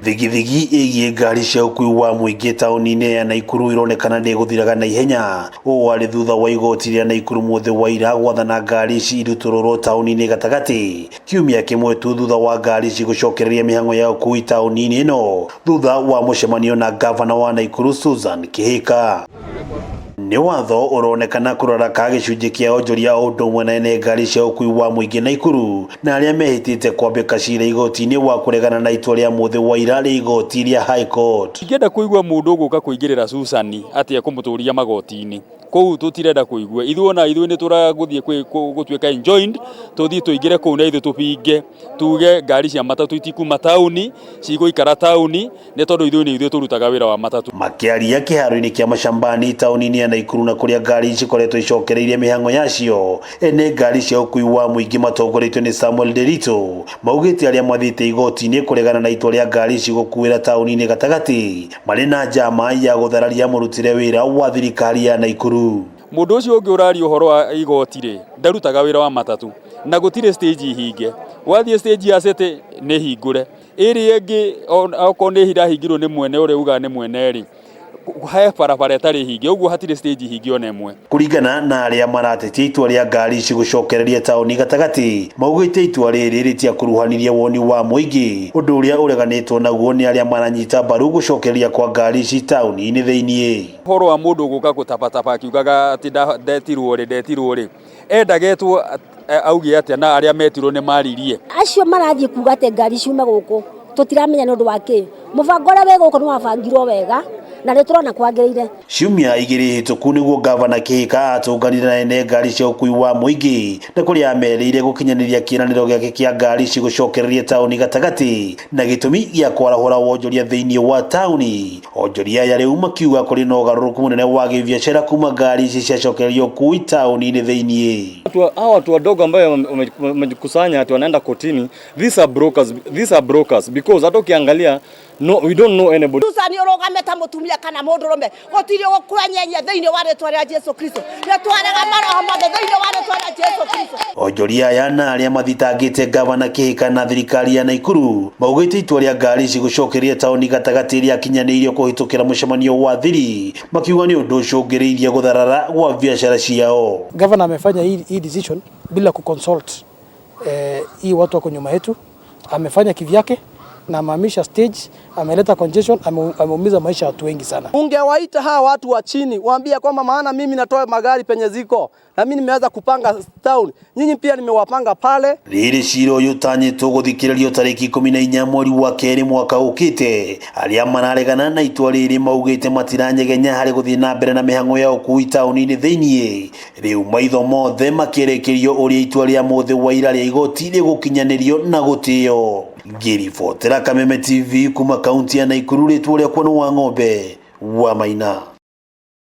Thigithigi igie ngari cia ũkui wa mũingĩ taũni-inĩ ya Naikuru ironekana nĩ gũthiraga na ihenya. Ũũ warĩ thutha wa igoti rĩa Naikuru mũthĩ wa ira gwathana ngari ici irutũrũrwo taũni-inĩ gatagatĩ. Kiumia kĩmwe tu thutha wa ngari ici gũcokereria mĩhang'o ya ũkui taũni-inĩ ĩno thutha wa mũcemanio na gavana wa Naikuru Susan Kihika. Nĩ watho ũronekana kũraraka gĩcunjĩ kĩa onjoria o ũndũ ũmwe na ene ngari cia ũkui wa mũingĩ Naikuru na arĩa mehĩtĩte kwambĩka cira igoti-inĩ wa kũregana na itua rĩa mũthĩ wa ira rĩa igoti rĩa High Court. Ingĩenda kũigua mũndũ gũka kũingĩrĩra Susan atĩ ekũmũtũria magoti-inĩ. Kũu tũtirenda kũigua. Ithuĩ nĩ tũragũthiĩ gũtuĩka enjoined, tũthiĩ tũingĩre kũu na ithuĩ tũbinge tuge ngari cia matatũ itikuma taũni, cigũikara taũni nĩ tondũ ithuĩ tũrutaga wĩra wa matatũ. Makĩaria kĩharo-inĩ kĩa Mashambani taũni-inĩ ya Naikuru na kũrĩa ngari cikoretwo icokereirie mĩhang'o yacio, ene ngari cia ũkui wa mũingĩ matongoretio nĩ Samuel Derito maugĩte arĩa mathiĩte igoti-inĩ kũregana na itua rĩa ngari ici gũkuĩra taũni-inĩ gatagatĩ marĩ na njama ya gũthararia mũrutĩre wĩra wa thirikari ya Naikuru. Mũndũ ũcio ũngĩ ũraria ũhoro wa igoti-rĩ ndarutaga wĩra wa matatũ na gũtirĩ stage hinge. Wathiĩ stage ya City nĩ hingũre, ĩrĩa ĩngĩ okorwo nĩ irahingirwo nĩ mwene ũrĩa ugaga nĩ mwene-rĩ he barabara ĩtarĩ hinge, ũguo hatirĩ stage hinge ona ĩmwe. Kũringana na arĩa maratetia itua rĩa ngari ici gũcokereria taũni gatagatĩ, maugĩte itua rĩrĩ rĩtiakuruhanirie woni wa mũingĩ, ũndũ ũrĩa ũreganĩtwo naguo nĩ arĩa maranyita mbaru gũcokereria kwa ngari ici taũni-inĩ thĩiniĩ. Ũhoro wa mũndũ gũka gũtapatapa akiugaga atĩ ndetirwo-rĩ endagetwo auge atĩa na arĩa metirwo nĩ maririe. Acio marathiĩ kuga atĩ ngari ciume gũkũ tũtiramenya nĩ ũndũ wa kĩ. Mũbango ũrĩa wĩ gũkũ nĩ wabangirwo wega na nĩ tũrona kwagĩrĩire. Ciumia igĩrĩ hĩtũku nĩguo gavana Kihika atũnganire na ene ngari cia ũkui wa mũingĩ na kũrĩa amerĩire gũkinyanĩria kĩĩranĩro gĩake kĩa ngari ici gũcokereria taũni gatagatĩ na gĩtũmi gĩa kwarahũra wonjoria thĩiniĩ wa taũni. Onjoria aya rĩu makiuga kũrĩ na ũgarũrũku mũnene wa gĩbiacara kuma ngari ici ciacokererio ũkui taũni-inĩ thĩiniĩ. Hawa watu wadogo ambao wamejikusanya ati wanaenda kotini, these are brokers because hata ukiangalia no, we don't know anybody. Susan urogame ta mutumia kana mundurume gotiri gukwenyenye thiini wa rĩtwa rĩa Jesu Kristo nĩ twaraga maroho mothe thiini wa rĩtwa rĩa Jesu Kristo. Onjoria aya na arĩa mathitangĩte gavana Kihika na thirikari ya Naikuru maugĩte itua rĩa ngari ici gũcokereria taũni gatagatĩ rĩakinyanĩirio kũhĩtũkĩra mũcemanio wa thiri, makiuga nĩ ũndũ ũcũngĩrĩirie gũtharara gwa biacara ciao. Gavana amefanya hii decision bila kuconsult hii watu wako nyuma yetu, amefanya kivyake na amehamisha stage, ameleta congestion, ameumiza maisha watu wengi sana. Ungewaita hawa watu wa chini, waambia kwamba maana mimi natoa magari penye ziko na mimi nimeweza kupanga town, nyinyi pia nimewapanga pale. Rĩrĩ cira ũyũ ũtanyĩtwo gũthikĩrĩrio tarĩki 14 mweri wa kerĩ mwaka ũkĩte. Arĩa mararegana na itua rĩrĩ maugĩte matiranyegenya harĩ gũthiĩ na mbere na mĩhang'o ya ũkui taũni-inĩ thĩiniĩ. Rĩu maitho mothe makĩrekerio ũrĩa itua rĩa mũthĩ wa ira rĩa igoti rĩgũkinyanĩrio na gũtĩo. Ngĩribotera Kameme TV kuma kaunti ya Naikuru, rĩtwa rĩakwa nĩ Wang'ombe wa Maina.